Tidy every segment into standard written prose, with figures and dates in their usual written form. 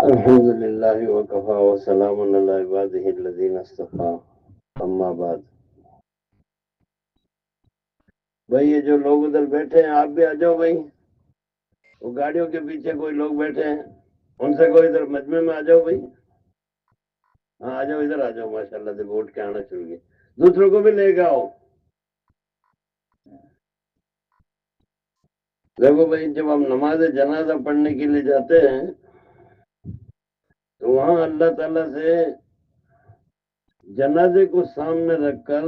الحمد للہ وکفا وسلام علی عبادہ الذین اصطفیٰ اما بعد۔ بھائی یہ جو لوگ ادھر بیٹھے ہیں آپ بھی آ جاؤ بھائی، وہ گاڑیوں کے پیچھے کوئی لوگ بیٹھے ہیں ان سے کوئی ادھر مجمع میں آ جاؤ بھائی۔ ہاں آ جاؤ، ادھر آ جاؤ، ماشاء اللہ سے ووٹ کے آنا شروع کیے، دوسروں کو بھی لے کے آؤ۔ دیکھو بھائی، جب ہم نماز جنازہ پڑھنے کے لیے جاتے ہیں تو وہاں اللہ تعالیٰ سے جنازے کو سامنے رکھ کر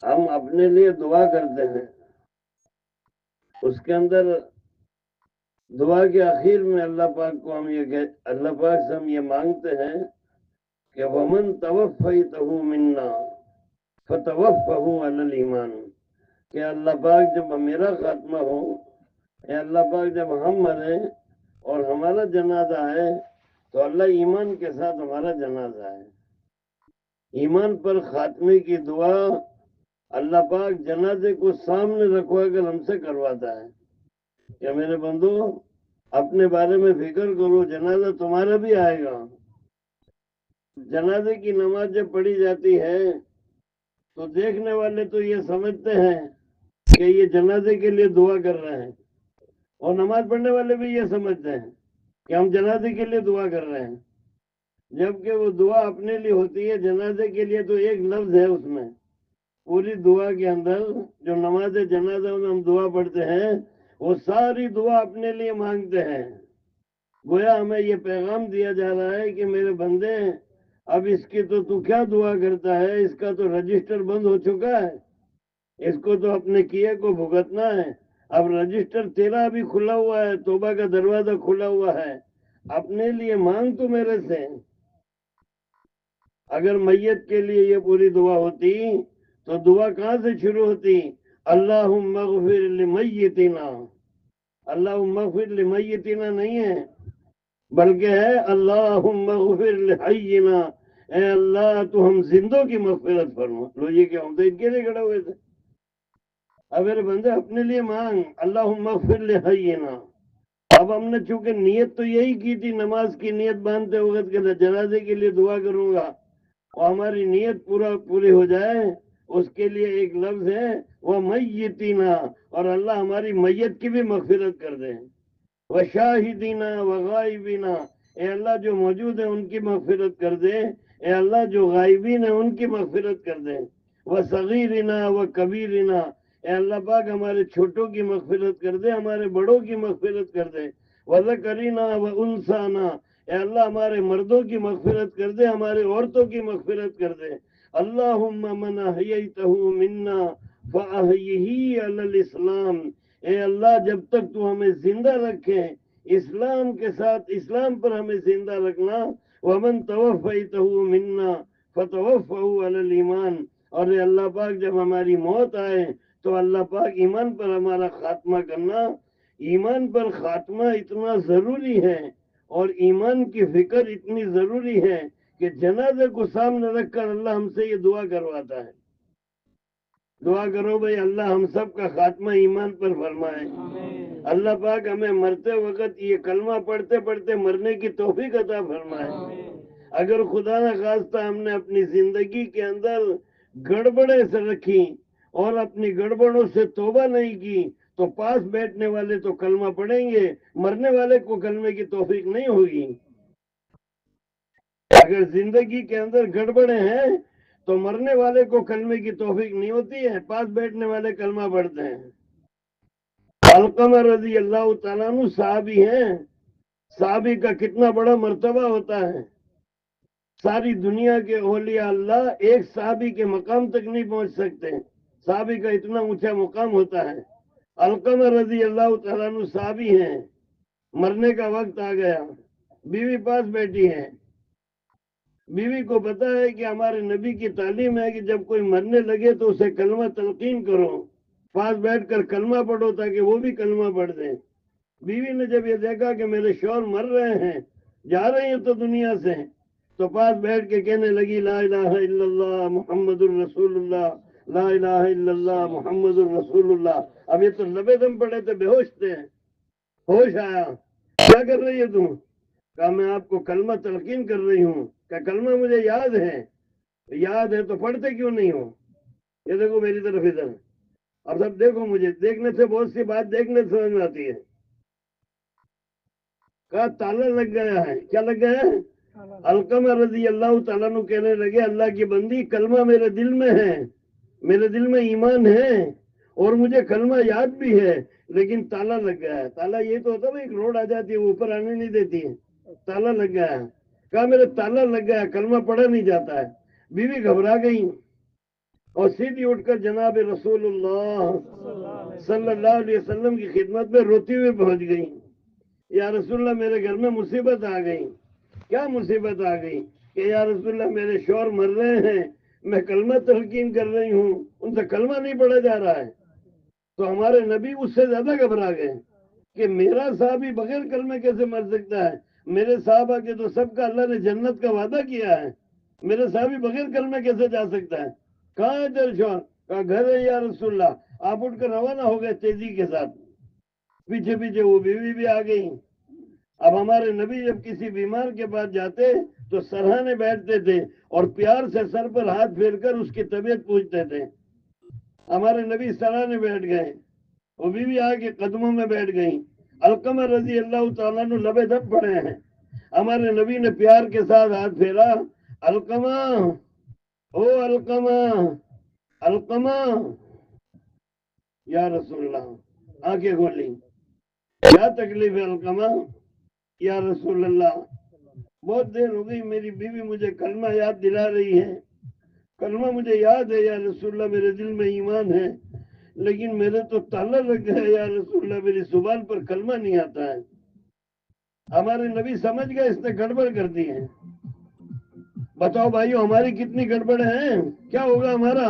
ہم اپنے لیے دعا کرتے ہیں۔ اس کے اندر دعا کے آخر میں اللہ پاک کو اللہ پاک سے ہم یہ مانگتے ہیں کہ وَمَن تَوَفَّيْتَهُ مِنَّا فَتَوَفَّهُ عَلَى الْإِيمَانِ، کہ اللہ پاک جب میرا خاتمہ ہو، اے اللہ پاک جب ہم مریں اور ہمارا جنازہ ہے تو اللہ ایمان کے ساتھ ہمارا جنازہ ہے۔ ایمان پر خاتمے کی دعا اللہ پاک جنازے کو سامنے رکھوا کر ہم سے کرواتا ہے کہ میرے بندو اپنے بارے میں فکر کرو، جنازہ تمہارا بھی آئے گا۔ جنازے کی نماز جب پڑھی جاتی ہے تو دیکھنے والے تو یہ سمجھتے ہیں کہ یہ جنازے کے لیے دعا کر رہے ہیں، اور نماز پڑھنے والے بھی یہ سمجھتے ہیں کہ ہم جنازے کے لیے دعا کر رہے ہیں، جبکہ وہ دعا اپنے لیے ہوتی ہے۔ جنازے کے لیے تو ایک لفظ ہے اس میں، پوری دعا کے اندر جو نماز جنازہ میں ہم دعا پڑھتے ہیں وہ ساری دعا اپنے لیے مانگتے ہیں۔ گویا ہمیں یہ پیغام دیا جا رہا ہے کہ میرے بندے اب اس کی تو کیا دعا کرتا ہے، اس کا تو رجسٹر بند ہو چکا ہے، اس کو تو اپنے کیے کو بھگتنا ہے۔ اب رجسٹر تیرا بھی کھلا ہوا ہے، توبہ کا دروازہ کھلا ہوا ہے، اپنے لیے مانگ تو میرے سے۔ اگر میت کے لیے یہ پوری دعا ہوتی تو دعا کہاں سے شروع ہوتی؟ اللہم اغفر لمیتنا، اللہم اغفر لمیتنا نہیں ہے، بلکہ ہے اللہم اغفر لحینا، اے اللہ تو ہم زندوں کی مغفرت فرما۔ لو یہ کیا ہم تو ان کے لیے کھڑے ہوئے تھے۔ اب میرے بندے اپنے لیے مانگ اللہم اغفر لحینا۔ اب ہم نے چونکہ نیت تو یہی کی تھی، نماز کی نیت باندھتے وقت کہ جنازے کے لیے دعا کروں گا، اور ہماری نیت پوری ہو جائے اس کے لیے ایک لفظ ہے وہ میتینا، اور اللہ ہماری میت کی بھی مغفرت کر دے۔ وہ شاہدینا و غائبینا، اے اللہ جو موجود ہیں ان کی مغفرت کر دے، اے اللہ جو غائبین ہیں ان کی مغفرت کر دے۔ وہ صغیرنا و کبیرنا، اے اللہ پاک ہمارے چھوٹوں کی مغفرت کر دے، ہمارے بڑوں کی مغفرت کر دے۔ وہ ذکرینا و انسانا، اے اللہ ہمارے مردوں کی مغفرت کر دے، ہمارے عورتوں کی مغفرت کر دے۔ اللہم من احییتہ منا فاحیہ علی الاسلام، اے اللہ جب تک تو ہمیں زندہ رکھے اسلام کے ساتھ، اسلام پر ہمیں زندہ رکھنا۔ ومن توفیتہ منا فتوفہ علی الایمان، اور اے اللہ پاک جب ہماری موت آئے تو اللہ پاک ایمان پر ہمارا خاتمہ کرنا۔ ایمان پر خاتمہ اتنا ضروری ہے اور ایمان کی فکر اتنی ضروری ہے کہ جنازے کو سامنے رکھ کر اللہ ہم سے یہ دعا کرواتا ہے۔ دعا کرو بھئی اللہ ہم سب کا خاتمہ ایمان پر فرمائے۔ اللہ پاک ہمیں مرتے وقت یہ کلمہ پڑھتے پڑھتے مرنے کی توفیق عطا فرمائے۔ اگر خدا نہ خواستہ ہم نے اپنی زندگی کے اندر گڑبڑیں سے رکھی اور اپنی گڑبڑوں سے توبہ نہیں کی تو پاس بیٹھنے والے تو کلمہ پڑھیں گے، مرنے والے کو کلمے کی توفیق نہیں ہوگی۔ اگر زندگی کے اندر گڑبڑیں ہیں تو مرنے والے کو کلمے کی توفیق نہیں ہوتی ہے، پاس بیٹھنے والے کلمہ پڑھتے ہیں۔ علقمہ رضی اللہ تعالیٰ عنہ صحابی ہیں، صحابی کا کتنا بڑا مرتبہ ہوتا ہے۔ ساری دنیا کے اولیاء اللہ ایک صحابی کے مقام تک نہیں پہنچ سکتے، صحابی کا اتنا اونچا مقام ہوتا ہے۔ علقمہ رضی اللہ تعالیٰ عنہ صحابی ہیں، مرنے کا وقت آ گیا، بیوی پاس بیٹھی ہے، بیوی کو پتا ہے کہ ہمارے نبی کی تعلیم ہے کہ جب کوئی مرنے لگے تو اسے کلمہ تلقین کرو، پاس بیٹھ کر کلمہ پڑھو تاکہ وہ بھی کلمہ پڑھ دیں۔ بیوی نے جب یہ دیکھا کہ میرے شوہر مر رہے ہیں، جا رہے ہیں تو دنیا سے، تو پاس بیٹھ کے کہنے لگی لا الہ الا اللہ محمد الرسول اللہ، لا الہ الا اللہ محمد الرسول اللہ۔ اب یہ تو لبے دم پڑے تھے، بے ہوش تھے، ہوش آیا، کیا کر رہی ہے تم؟ کہا میں آپ کو کلمہ تلقین کر رہی ہوں، کہ کلمہ مجھے یاد ہے تو پڑھتے کیوں نہیں ہو؟ یہ دیکھو میری طرف ادھر، اب سب دیکھو مجھے، دیکھنے سے بہت سی بات دیکھنے سے سمجھ میں آتی ہے۔ کہا تالا لگ گیا ہے۔ کیا لگ گیا ہے؟ علقمہ رضی اللہ تعالیٰ عنہ کہنے لگے اللہ کی بندی کلمہ میرے دل میں ہے، میرے دل میں ایمان ہے اور مجھے کلمہ یاد بھی ہے، لیکن تالا لگ گیا ہے۔ تالا یہ تو ہوتا ہے ایک روڈ آ جاتی ہے وہ اوپر آنے نہیں دیتی ہے، تالا لگ گیا ہے۔ کہا میرے تالا لگ گیا، کلمہ پڑھا نہیں جاتا ہے۔ بیوی گھبرا گئی اور سیدھی اٹھ کر جناب رسول اللہ صلی اللہ علیہ وسلم کی خدمت میں روتی ہوئی پہنچ گئی۔ یا رسول اللہ میرے گھر میں مصیبت آ گئی۔ کیا مصیبت آ گئی؟ کہ یا رسول اللہ میرے شوہر مر رہے ہیں، میں کلمہ تلقین کر رہی ہوں، ان سے کلمہ نہیں پڑھا جا رہا ہے۔ تو ہمارے نبی اس سے زیادہ گھبرا گئے کہ میرا صحابی بغیر کلمے کیسے مر سکتا ہے؟ میرے صحابہ کے تو سب کا اللہ نے جنت کا وعدہ کیا ہے، میرے صحابی بغیر کلمے کیسے جا سکتا ہے؟ کہاں ہے تیرے شوہر؟ کہا گھر ہے یا رسول اللہ۔ آپ اٹھ کر روانہ ہو گئے تیزی کے ساتھ، پیچھے پیچھے وہ بیوی بھی آ گئی۔ اب ہمارے نبی جب کسی بیمار کے پاس جاتے تو سرہانے بیٹھتے تھے اور پیار سے سر پر ہاتھ پھیر کر اس کی طبیعت پوچھتے تھے۔ ہمارے نبی سرہانے بیٹھ گئے، وہ بیوی آ کے قدموں میں بیٹھ گئی۔ علقمہ رضی اللہ تعالیٰ عنہ لبے دب پڑے ہیں، ہمارے نبی نے پیار کے ساتھ ہاتھ پھیرا، علقمہ، او علقمہ، علقمہ، یا رسول اللہ آنکھیں کھولی، کیا تکلیف ہے علقمہ؟ یا رسول اللہ بہت دیر ہو گئی میری بیوی مجھے کلمہ یاد دلا رہی ہے، کلمہ مجھے یاد ہے یا رسول اللہ، میرے دل میں ایمان ہے، لیکن میرے تو تالا لگ گیا یا رسول اللہ، میری زبان پر کلمہ نہیں آتا ہے۔ ہمارے نبی سمجھ گئے اس نے گڑبڑ کر دی ہے۔ بتاؤ بھائیو ہماری کتنی گڑبڑ ہیں؟ کیا ہوگا ہمارا؟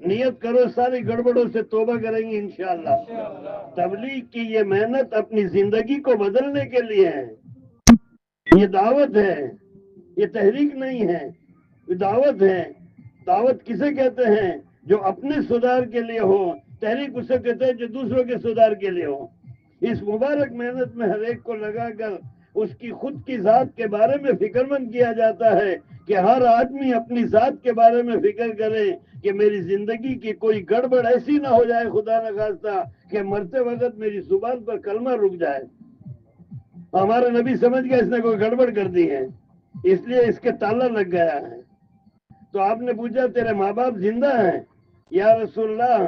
نیت کرو ساری گڑبڑوں سے توبہ کریں گے انشاءاللہ۔ تبلیغ کی یہ محنت اپنی زندگی کو بدلنے کے لیے ہے، یہ دعوت ہے، یہ تحریک نہیں ہے، یہ دعوت ہے۔ دعوت کسے کہتے ہیں؟ جو اپنے سدھار کے لیے ہو، تحریک اسے کہتے ہیں جو دوسروں کے سدھار کے لیے ہو۔ اس مبارک محنت میں ہر ایک کو لگا کر اس کی خود کی ذات کے بارے میں فکر مند کیا جاتا ہے کہ ہر آدمی اپنی ذات کے بارے میں فکر کرے کہ میری زندگی کی کوئی گڑبڑ ایسی نہ ہو جائے خدا نخواستہ کہ مرتے وقت میری زبان پر کلمہ رک جائے۔ ہمارے نبی سمجھ گئے اس نے کوئی گڑبڑ کر دی ہے، اس لیے اس کے تالا لگ گیا ہے۔ تو آپ نے پوچھا تیرے ماں باپ زندہ ہیں؟ یا رسول اللہ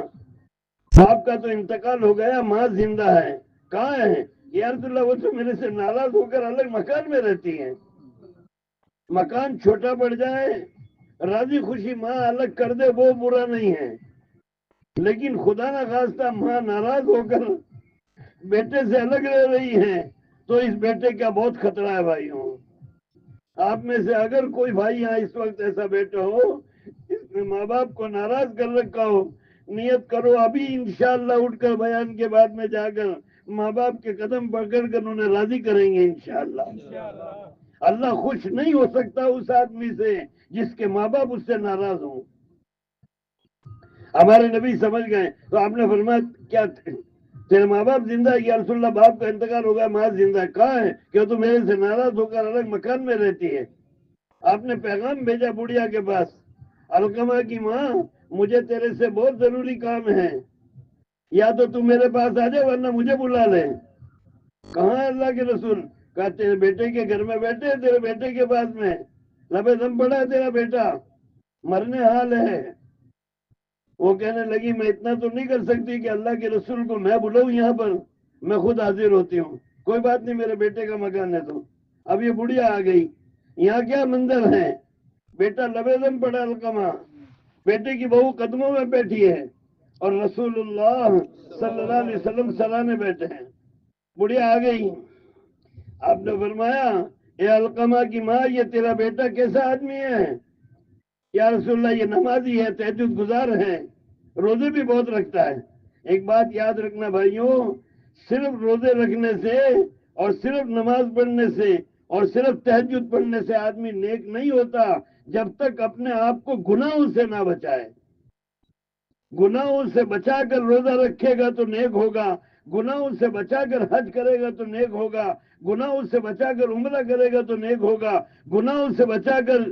باپ کا تو انتقال ہو گیا، ماں زندہ ہے، کہاں ہے؟ یا رسول اللہ وہ تو میرے سے ناراض ہو کر الگ مکان میں رہتی ہیں، مکان چھوٹا پڑ جائے راضی خوشی ماں الگ کر دے وہ برا نہیں ہے، لیکن خدا نہ خواستہ ماں ناراض ہو کر بیٹے سے الگ رہ رہی ہیں تو اس بیٹے کا بہت خطرہ ہے بھائیوں۔ آپ میں سے اگر کوئی بھائی یہاں اس وقت ایسا بیٹا ہو اس نے ماں باپ کو ناراض کر رکھا ہو، نیت کرو ابھی انشاءاللہ اٹھ کر بیان کے بعد میں جا کر ماں باپ کے قدم پکڑ کر انہیں راضی کریں گے انشاءاللہ۔ اللہ خوش نہیں ہو سکتا اس آدمی سے جس کے ماں باپ اس سے ناراض ہوں۔ ہمارے نبی سمجھ گئے تو آپ نے فرمایا کیا تیرے ماں باپ زندہ ہے؟ یا رسول اللہ باپ کا انتقال ہو گیا، ماں زندہ ہے، کہاں ہے؟ کہ تو میرے سے ناراض ہو کر الگ مکان میں رہتی ہے۔ آپ نے پیغام بھیجا بڑھیا کے پاس، علقمہ کی ماں مجھے تیرے سے بہت ضروری کام ہے، یا تو تم میرے پاس آ جائے ورنہ مجھے بلا لے۔ کہاں ہے اللہ کے رسول؟ کہا تیرے بیٹے کے گھر میں بیٹھے، تیرے بیٹے کے پاس میں لبے دم پڑا ہے تیرا بیٹا، مرنے حال ہے۔ وہ کہنے لگی میں اتنا تو نہیں کر سکتی کہ اللہ کے رسول کو میں بلاؤں یہاں پر، میں خود حاضر ہوتی ہوں۔ کوئی بات نہیں میرے بیٹے کا مکان ہے تو۔ اب یہ بڑھیا آ گئی، یہاں کیا منظر ہے؟ بیٹا لبے دم پڑا علقمہ، بیٹے کی بہو قدموں میں بیٹھی ہے اور رسول اللہ صلی اللہ علیہ وسلم سرانے بیٹھے ہیں۔ بڑھیا آ گئی، آپ نے فرمایا اے علقمہ کی ماں یہ تیرا بیٹا کیسا آدمی ہے؟ یا رسول اللہ یہ نمازی ہے، تہجد گزار ہے، روزے بھی بہت رکھتا ہے۔ ایک بات یاد رکھنا بھائیوں، صرف روزے رکھنے سے اور صرف نماز پڑھنے سے اور صرف تہجد پڑھنے سے آدمی نیک نہیں ہوتا جب تک اپنے آپ کو گناہوں سے نہ بچائے۔ گناہوں سے بچا کر روزہ رکھے گا تو نیک ہوگا، گناہوں سے بچا کر حج کرے گا تو نیک ہوگا، گناہوں سے بچا کر عمرہ کرے گا تو نیک ہوگا، گناہوں سے بچا کر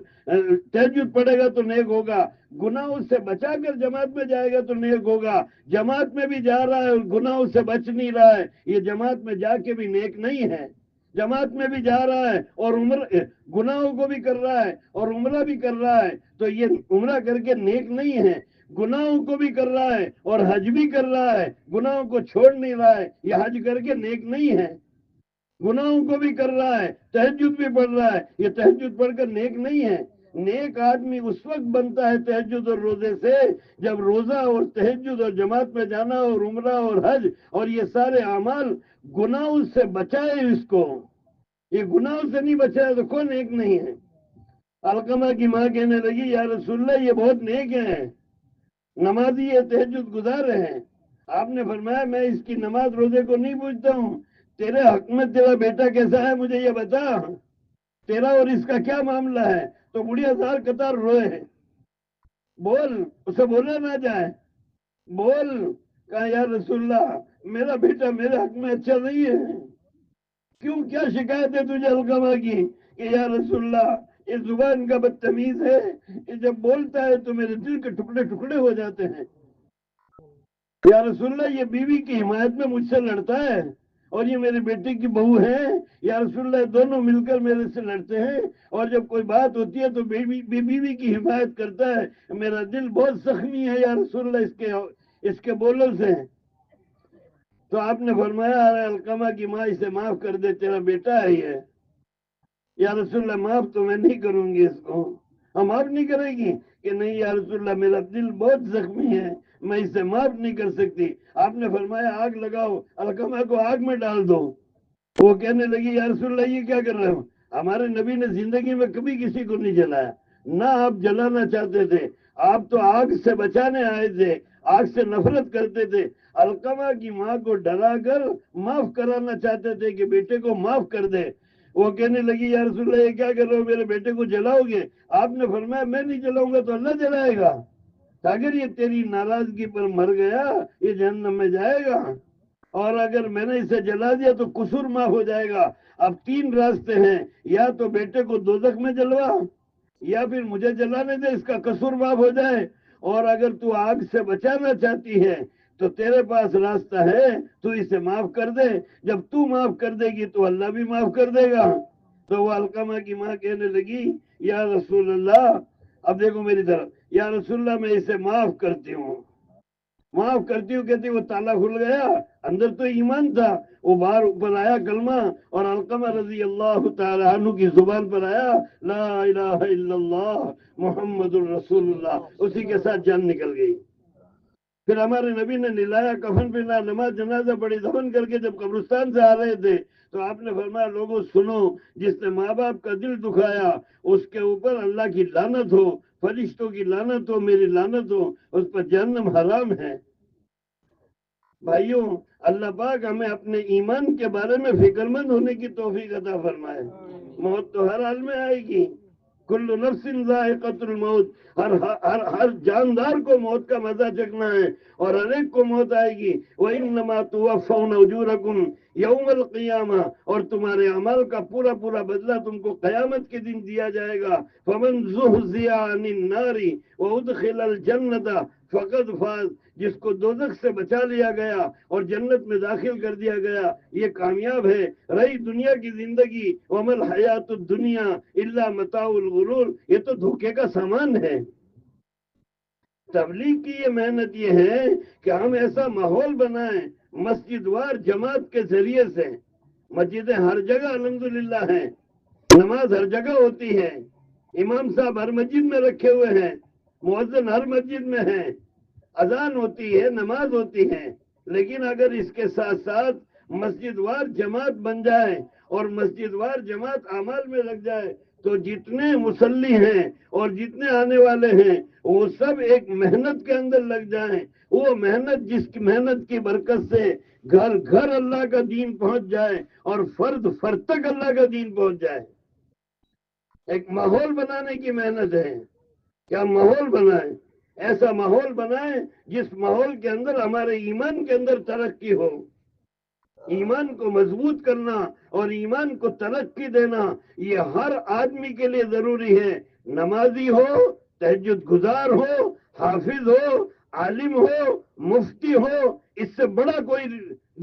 تہجد پڑھے گا تو نیک ہوگا، گناہوں سے بچا کر جماعت میں جائے گا تو نیک ہوگا۔ جماعت میں بھی جا رہا ہے اور گناہوں سے بچ نہیں رہا ہے، یہ جماعت میں جا کے بھی نیک نہیں ہے۔ جماعت میں بھی جا رہا ہے اور گناہوں کو بھی کر رہا ہے اور عمرہ بھی کر رہا ہے، تو یہ عمرہ کر کے نیک نہیں ہے۔ گناہوں کو بھی کر رہا ہے اور حج بھی کر رہا ہے، گناہوں کو چھوڑ نہیں رہا ہے، یہ حج کر کے نیک نہیں ہے۔ گناہوں کو بھی کر رہا ہے، تہجد بھی پڑھ رہا ہے، یہ تہجد پڑھ کر نیک نہیں ہے۔ نیک آدمی اس وقت بنتا ہے تہجد اور روزے سے جب روزہ اور تہجد اور جماعت میں جانا اور عمرہ اور حج اور یہ سارے اعمال گناہوں سے بچائے اس کو۔ یہ گناہوں سے نہیں بچایا تو کون نیک نہیں ہے؟ علقمہ کی ماں کہنے لگی یا رسول اللہ یہ بہت نیک ہیں، نمازی ہے، تہجد گزار ہیں۔ آپ نے فرمایا میں اس کی نماز روزے کو نہیں پوچھتا ہوں، تیرے حق میں تیرا بیٹا کیسا ہے مجھے یہ بتا، تیرا اور اس کا کیا معاملہ ہے؟ تو بڑھیا زار قطار روئے ہیں۔ بول، اسے بولا نہ جائے، بول۔ کہا یا رسول اللہ میرا بیٹا میرے حق میں اچھا نہیں ہے۔ کیوں، کیا شکایت ہے تجھے علقمہ کی؟ کہ یا رسول اللہ یہ زبان کا بدتمیز ہے، یہ جب بولتا ہے تو میرے دل کے ٹکڑے ٹکڑے ہو جاتے ہیں۔ یا رسول اللہ یہ بیوی کی حمایت میں مجھ سے لڑتا ہے اور یہ میرے بیٹے کی بہو ہے، یا رسول اللہ دونوں مل کر میرے سے لڑتے ہیں، اور جب کوئی بات ہوتی ہے تو بیوی کی حمایت کرتا ہے، میرا دل بہت زخمی ہے یا رسول اللہ اس کے بولوں سے۔ تو آپ نے فرمایا ارے علقمہ کی ماں اسے معاف کر دے، تیرا بیٹا ہے یہ۔ یا رسول اللہ معاف تو میں نہیں کروں گی اس کو۔ ہم معاف نہیں کرے گی کہ نہیں یا رسول اللہ میرا دل بہت زخمی ہے، میں اسے معاف نہیں کر سکتی۔ آپ نے فرمایا آگ لگاؤ، علقمہ کو آگ میں ڈال دو۔ وہ کہنے لگی یا رسول اللہ یہ کیا کر رہے ہو؟ ہمارے نبی نے زندگی میں کبھی کسی کو نہیں جلایا، نہ آپ جلانا چاہتے تھے، آپ تو آگ سے بچانے آئے تھے، آگ سے نفرت کرتے تھے۔ علقمہ کی ماں کو ڈرا کر معاف کرانا چاہتے تھے کہ بیٹے کو معاف کر دے۔ وہ کہنے لگی یا رسول اللہ یہ کیا کر رہے ہو، میرے بیٹے کو جلاؤ گے؟ آپ نے فرمایا میں نہیں جلاؤں گا تو اللہ جلائے گا، اگر یہ تیری ناراضگی پر مر گیا یہ جہنم میں جائے گا، اور اگر میں نے اسے جلا دیا تو قصور معاف ہو جائے گا۔ اب تین راستے ہیں، یا تو بیٹے کو دوزخ میں جلوا، یا پھر مجھے جلانے دے اس کا قصور معاف ہو جائے، اور اگر تو آگ سے بچانا چاہتی ہے تو تیرے پاس راستہ ہے، تو اسے معاف کر دے، جب تو معاف کر دے گی تو اللہ بھی معاف کر دے گا۔ تو وہ علقمہ کی ماں کہنے لگی یا رسول اللہ، اب دیکھو میری طرف، یا رسول اللہ میں اسے معاف کرتی ہوں، معاف کرتی ہوں، کہتی وہ تالا کھل گیا، اندر تو ایمان تھا، وہ باہر اوپر آیا کلمہ، اور علقمہ رضی اللہ تعالی عنہ کی زبان پر آیا لا الہ الا اللہ محمد الرسول اللہ، اسی کے ساتھ جان نکل گئی۔ پھر ہمارے نبی نے نلایا، کفن پہنا، نماز جنازہ پڑھی، دفن کر کے جب قبرستان سے آ رہے تھے تو آپ نے فرمایا لوگوں سنو، جس نے ماں باپ کا دل دکھایا اس کے اوپر اللہ کی لعنت ہو، فرشتوں کی لعنت ہو، میری لعنت ہو، اس پر جہنم حرام ہے۔ بھائیوں، اللہ پاک ہمیں اپنے ایمان کے بارے میں فکر مند ہونے کی توفیق عطا فرمائے۔ موت تو ہر حال میں آئے گی، کل نفس ذائقۃ الموت، ہر جاندار کو موت کا مزہ چکھنا ہے، اور ہر ایک کو موت آئے گی۔ وَإِنَّمَا تُوَفَّوْنَ أُجُورَكُمْ يَوْمَ الْقِيَامَةِ، اور تمہارے اعمال کا پورا پورا بدلہ تم کو قیامت کے دن دیا جائے گا۔ فَمَنْ زُحْزِحَ عَنِ النَّارِ وَأُدْخِلَ الْجَنَّةَ فَقَدْ فَازَ، جس کو دوزخ سے بچا لیا گیا اور جنت میں داخل کر دیا گیا یہ کامیاب ہے۔ رہی دنیا کی زندگی، وَمَا الْحَيَاةُ الدُّنْيَا إِلَّا مَتَاعُ الْغُرُورِ، یہ تو دھوکے کا سامان ہے۔ تبلیغ کی یہ محنت یہ ہے کہ ہم ایسا ماحول بنائیں، مسجد وار جماعت کے ذریعے سے، مسجدیں ہر جگہ الحمدللہ ہیں، نماز ہر جگہ ہوتی ہے، امام صاحب ہر مسجد میں رکھے ہوئے ہیں، مؤذن ہر مسجد میں ہیں، اذان ہوتی ہے، نماز ہوتی ہے، لیکن اگر اس کے ساتھ ساتھ مسجد وار جماعت بن جائے اور مسجد وار جماعت اعمال میں لگ جائے تو جتنے مصلی ہیں اور جتنے آنے والے ہیں وہ سب ایک محنت کے اندر لگ جائیں، وہ محنت جس کی محنت کی برکت سے گھر گھر اللہ کا دین پہنچ جائے اور فرد فرد تک اللہ کا دین پہنچ جائے۔ ایک ماحول بنانے کی محنت ہے، کیا ماحول بنائیں، ایسا ماحول بنائیں جس ماحول کے اندر ہمارے ایمان کے اندر ترقی ہو، ایمان کو مضبوط کرنا اور ایمان کو ترقی دینا یہ ہر آدمی کے لیے ضروری ہے، نمازی ہو، تہجد گزار ہو، حافظ ہو، عالم ہو، مفتی ہو، اس سے بڑا کوئی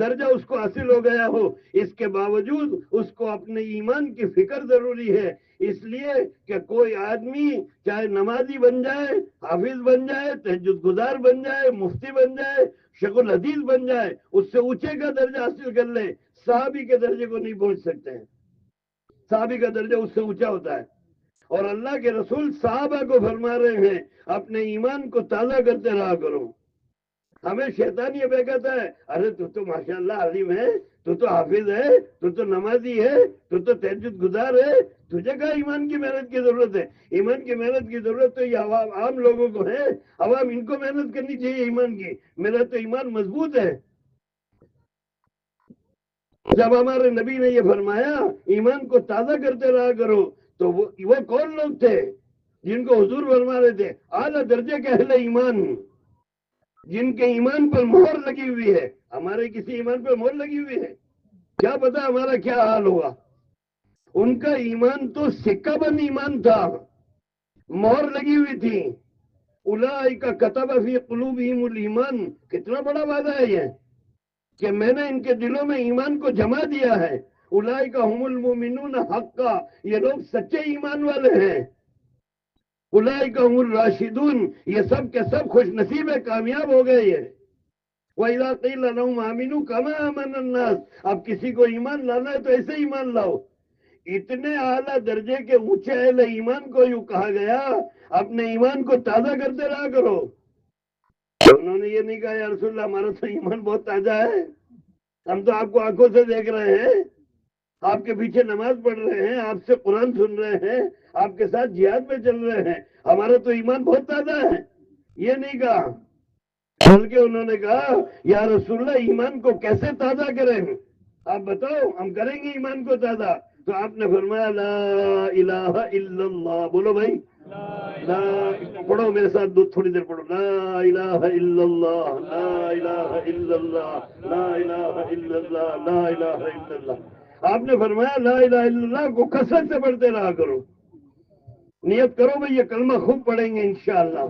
درجہ اس کو حاصل ہو گیا ہو، اس کے باوجود اس کو اپنے ایمان کی فکر ضروری ہے، اس لیے کہ کوئی آدمی چاہے نمازی بن جائے، حافظ بن جائے، تہجد گزار بن جائے، مفتی بن جائے، شیخ الحدیث بن جائے، اس سے اونچے کا درجہ حاصل کر لے، صحابی کے درجے کو نہیں پہنچ سکتے ہیں، صحابی کا درجہ اس سے اونچا ہوتا ہے۔ اور اللہ کے رسول صحابہ کو فرما رہے ہیں اپنے ایمان کو تازہ کرتے رہا کرو۔ ہمیں شیطان یہ بے کہتا ہے، ارے تو ماشاءاللہ عالم ہے، تو حافظ ہے، تو نمازی ہے، تو تہجد گزار ہے، تجھے کہا ایمان کی محنت کی ضرورت ہے؟ ایمان کی محنت کی ضرورت تو یہ عام لوگوں کو ہے، عوام ان کو محنت کرنی چاہیے ایمان کی، میرا تو ایمان مضبوط ہے۔ جب ہمارے نبی نے یہ فرمایا ایمان کو تازہ کرتے رہا کرو، تو وہ کون لوگ تھے جن کو حضور فرما رہے تھے اعلیٰ درجے کے اہل ایمان، جن کے ایمان پر مہر لگی ہوئی ہے؟ ہمارے کسی ایمان پر مہر لگی ہوئی ہے؟ کیا پتا ہمارا کیا حال ہوا؟ ان کا ایمان تو سکہ بند ایمان تھا، مہر لگی ہوئی تھی۔ اولئک کتب فی قلوبہم الایمان، کتنا بڑا وعدہ ہے یہ کہ میں نے ان کے دلوں میں ایمان کو جما دیا ہے۔ اولئک هم المؤمنون حقا، یہ لوگ سچے ایمان والے ہیں۔ اولئک هم الراشدون، یہ سب کے سب خوش نصیب ہے، کامیاب ہو گئے یہ۔ وَإِذَا قِيلَ لَهُمْ آمِنُوا كَمَا آمَنَ النَّاسُ، اب کسی کو ایمان لانا ہے تو ایسے ایمان لاؤ۔ اتنے اعلیٰ درجے کے اونچے اہل ایمان کو یوں کہا گیا اپنے ایمان کو تازہ کرتے رہا کرو۔ انہوں نے یہ نہیں کہا یا رسول اللہ ہمارا تو ایمان بہت تازہ ہے، ہم تو آپ کو آنکھوں سے دیکھ رہے ہیں، آپ کے پیچھے نماز پڑھ رہے ہیں، آپ سے قرآن سن رہے ہیں، آپ کے ساتھ جہاد میں چل رہے ہیں، ہمارا تو ایمان بہت تازہ ہے، یہ نہیں کہا، بلکہ انہوں نے کہا یا رسول اللہ ایمان کو کیسے تازہ کریں؟ آپ بتاؤ، ہم کریں گے ایمان کو تازہ؟ تو آپ نے فرمایا لا الہ الا اللہ، بولو بھائی لا، پڑھو میرے ساتھ تھوڑی دیر پڑھو، لا الہ الا اللہ، لا الہ الا اللہ، لا الہ الا اللہ، لا الہ الا اللہ۔ آپ نے فرمایا لا الہ الا اللہ کو کثرت سے پڑھتے رہا کرو، نیت کرو بھئی یہ کلمہ خوب پڑھیں گے انشاءاللہ،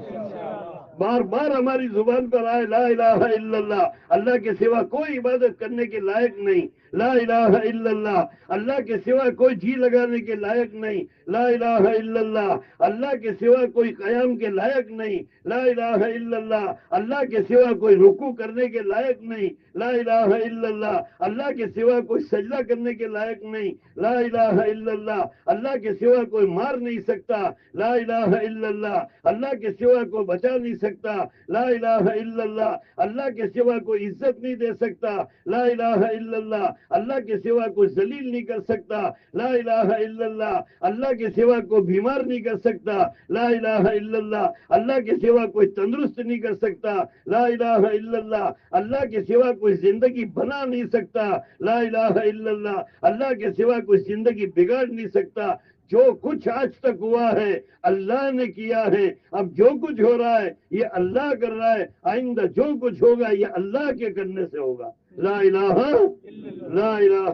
بار بار ہماری زبان پر آئے لا الہ الا اللہ، اللہ کے سوا کوئی عبادت کرنے کے لائق نہیں، لا الہ الا اللہ، اللہ کے سوا کوئی جی لگانے کے لائق نہیں، لا الہ الا اللہ، اللہ کے سوا کوئی قیام کے لائق نہیں، لا الہ الا اللہ، اللہ کے سوا کوئی رکوع کرنے کے لائق نہیں، لا الہ الا اللہ، اللہ کے سوا کوئی سجدہ کرنے کے لائق نہیں، لا الہ الا اللہ، اللہ کے سوا کوئی مار نہیں سکتا، لا الہ الا اللہ، اللہ کے سوا کوئی بچا نہیں سکتا، لا الہ الا اللہ، اللہ کے سوا کوئی عزت نہیں دے سکتا، لا الہ الا اللہ، اللہ کے سوا کوئی ذلیل نہیں کر سکتا، لا الہ الا اللہ، اللہ کے سوا کوئی بیمار نہیں کر سکتا، لا الہ الا اللہ، اللہ کے سوا کوئی تندرست نہیں کر سکتا، لا الہ الا اللہ، اللہ کے سوا کوئی زندگی بنا نہیں سکتا، لا الہ الا اللہ، اللہ کے سوا کوئی زندگی بگاڑ نہیں سکتا۔ جو کچھ آج تک ہوا ہے اللہ نے کیا ہے، اب جو کچھ ہو رہا ہے یہ اللہ کر رہا ہے، آئندہ جو کچھ ہوگا یہ اللہ کے کرنے سے ہوگا، لا الہ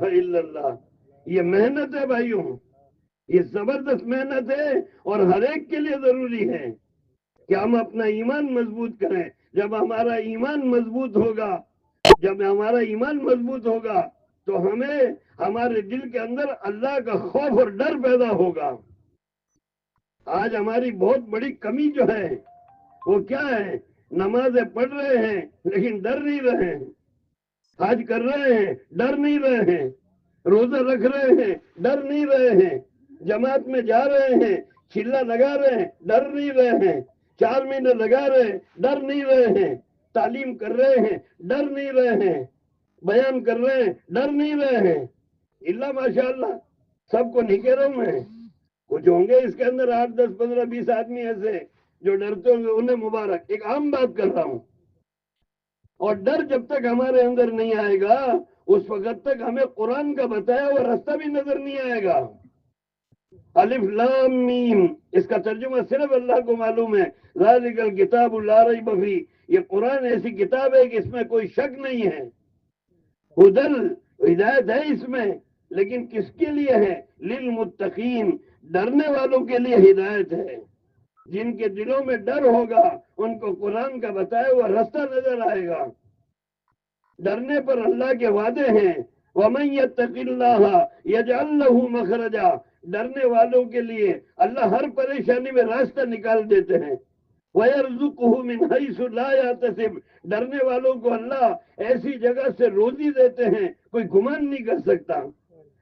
الا اللہ۔ یہ محنت ہے بھائیوں، یہ زبردست محنت ہے اور ہر ایک کے لیے ضروری ہے کہ ہم اپنا ایمان مضبوط کریں۔ جب ہمارا ایمان مضبوط ہوگا، جب ہمارا ایمان مضبوط ہوگا تو ہمیں ہمارے دل کے اندر اللہ کا خوف اور ڈر پیدا ہوگا۔ آج ہماری بہت بڑی کمی جو ہے وہ کیا ہے؟ نمازیں پڑھ رہے ہیں لیکن ڈر نہیں رہے ہیں، حج کر رہے ہیں ڈر نہیں رہے ہیں، روزہ رکھ رہے ہیں ڈر نہیں رہے ہیں، جماعت میں جا رہے ہیں، چلا لگا رہے ہیں ڈر نہیں رہے ہیں، 4 مہینے لگا رہے ہیں ڈر نہیں رہے ہیں، تعلیم کر رہے ہیں ڈر نہیں رہے ہیں، بیان کر رہے ہیں ڈر نہیں رہے ہیں، اللہ ماشاءاللہ، سب کو نہیں کہہ رہا ہوں میں، کچھ ہوں گے اس کے اندر 8 10 15 20 آدمی ایسے جو ڈرتے ہوں گے، انہیں مبارک، ایک عام بات کر رہا ہوں۔ اور ڈر جب تک ہمارے اندر نہیں آئے گا اس وقت تک ہمیں قرآن کا بتایا وہ راستہ بھی نظر نہیں آئے گا۔ الف لام میم، اس کا ترجمہ صرف اللہ کو معلوم ہے، ذالک الکتاب لا ریب فیہ، یہ قرآن ایسی کتاب ہے کہ اس میں کوئی شک نہیں ہے، ہدل، ہدایت ہے اس میں، لیکن کس کے لیے ہے؟ للمتقین، ڈرنے والوں کے لیے ہدایت ہے۔ جن کے دلوں میں ڈر ہوگا ان کو قرآن کا بتایا ہوا راستہ نظر آئے گا۔ ڈرنے پر اللہ کے وعدے ہیں، وَمَن يَتَّقِ اللَّهَ يَجْعَل لَّهُ مَخْرَجًا، ڈرنے والوں کے لیے اللہ ہر پریشانی میں راستہ نکال دیتے ہیں۔ وَيَرْزُقُهُ مِنْ حَيْثُ لَا يَحْتَسِبُ، ڈرنے والوں کو اللہ ایسی جگہ سے روزی دیتے ہیں کوئی گمان نہیں کر سکتا۔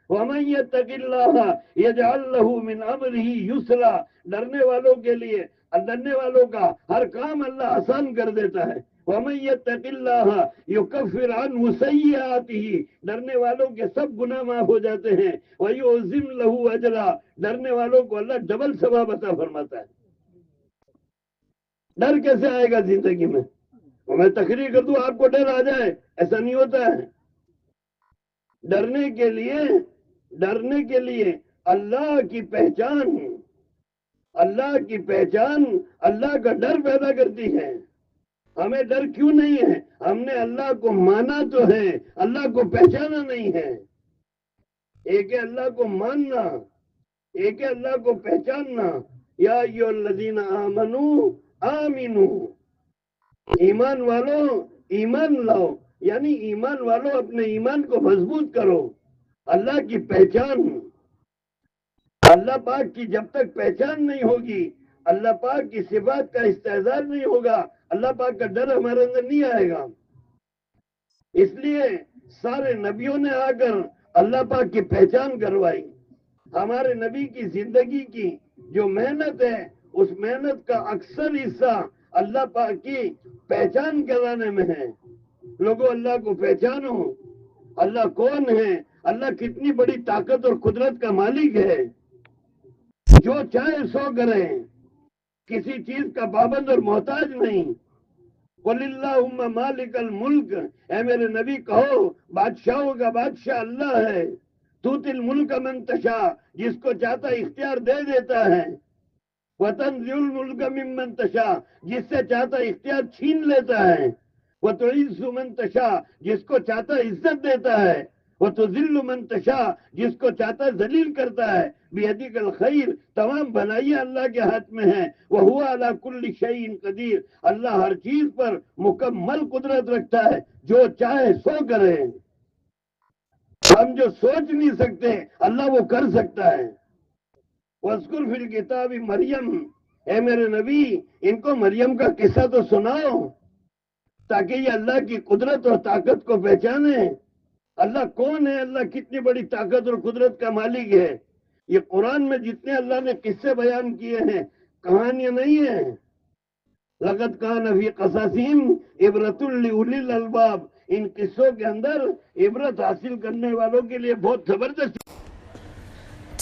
وَمَن يَتَّقِ اللَّهَ يَجْعَل لَّهُ مِنْ أَمْرِهِ يُسْرًا، ڈرنے والوں کے لیے، ڈرنے والوں کا ہر کام اللہ آسان کر دیتا ہے۔ وَمَن يَتَّقِ اللَّهَ يُكَفِّرْ عَنْهُ سَيِّئَاتِهِ، ڈرنے والوں کے سب گناہ معاف ہو جاتے ہیں۔ وَيُعْظِمْ لَهُ أَجْرًا، ڈرنے والوں کو اللہ ڈبل ثواب عطا فرماتا ہے۔ ڈر کیسے آئے گا زندگی میں؟ میں تقریر کر دوں آپ کو ڈر آ جائے، ایسا نہیں ہوتا ہے۔ ڈرنے کے لیے اللہ کی پہچان، اللہ کی پہچان اللہ کا ڈر پیدا کرتی ہے۔ ہمیں ڈر کیوں نہیں ہے؟ ہم نے اللہ کو مانا تو ہے، اللہ کو پہچانا نہیں ہے۔ ایک ہے اللہ کو ماننا، ایک ہے اللہ کو پہچاننا۔ یا ایھا الذین آمنوا آمنوا، ایمان والو ایمان لاؤ، یعنی ایمان والو اپنے ایمان کو مضبوط کرو۔ اللہ کی پہچان، اللہ پاک کی جب تک پہچان نہیں ہوگی، اللہ پاک کی صفات کا استحضار نہیں ہوگا، اللہ پاک کا ڈر ہمارے اندر نہیں آئے گا۔ اس لیے سارے نبیوں نے آ کر اللہ پاک کی پہچان کروائی۔ ہمارے نبی کی زندگی کی جو محنت ہے، اس محنت کا اکثر حصہ اللہ پاک کی پہچان کرانے میں ہے۔ لوگوں اللہ کو پہچانو، اللہ کون ہے، اللہ کتنی بڑی طاقت اور قدرت کا مالک ہے، جو چاہے سو کرے، کسی چیز کا پابند اور محتاج نہیں۔ قل اللہم مالک الملک، اے میرے نبی کہو بادشاہوں کا بادشاہ اللہ ہے۔ تؤتی الملک من تشاء، جس کو چاہتا اختیار دے دیتا ہے۔ وتنزع الملک ممن تشاء، جس سے چاہتا اختیار چھین لیتا ہے۔ وتعز من تشاء، جس کو چاہتا عزت دیتا ہے۔ وتذل من تشاء، جس کو چاہتا ذلیل کرتا ہے۔ بیدک الخیر، تمام بھلائیاں اللہ کے ہاتھ میں ہیں۔ وہو علی کل شیء قدیر، اللہ ہر چیز پر مکمل قدرت رکھتا ہے، جو چاہے سو کرے۔ ہم جو سوچ نہیں سکتے اللہ وہ کر سکتا ہے۔ وَاذْكُرْ فِي الْكِتَابِ مریم، اے میرے نبی ان کو مریم کا قصہ تو سناؤ، تاکہ یہ اللہ کی قدرت اور طاقت کو پہچانے۔ اللہ کون ہے، اللہ کتنی بڑی طاقت اور قدرت کا مالک ہے۔ یہ قرآن میں جتنے اللہ نے قصے بیان کیے ہیں، کہانیاں نہیں ہیں۔ لَقَدْ كَانَ فِي قَصَصِهِمْ عِبْرَةٌ لِأُولِي الْأَلْبَابِ، ان قصوں کے اندر عبرت حاصل کرنے والوں کے لیے بہت زبردست۔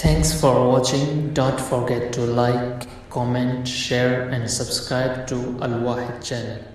Thanks for watching. Don't forget to like, comment, share and subscribe to Al Wahid channel.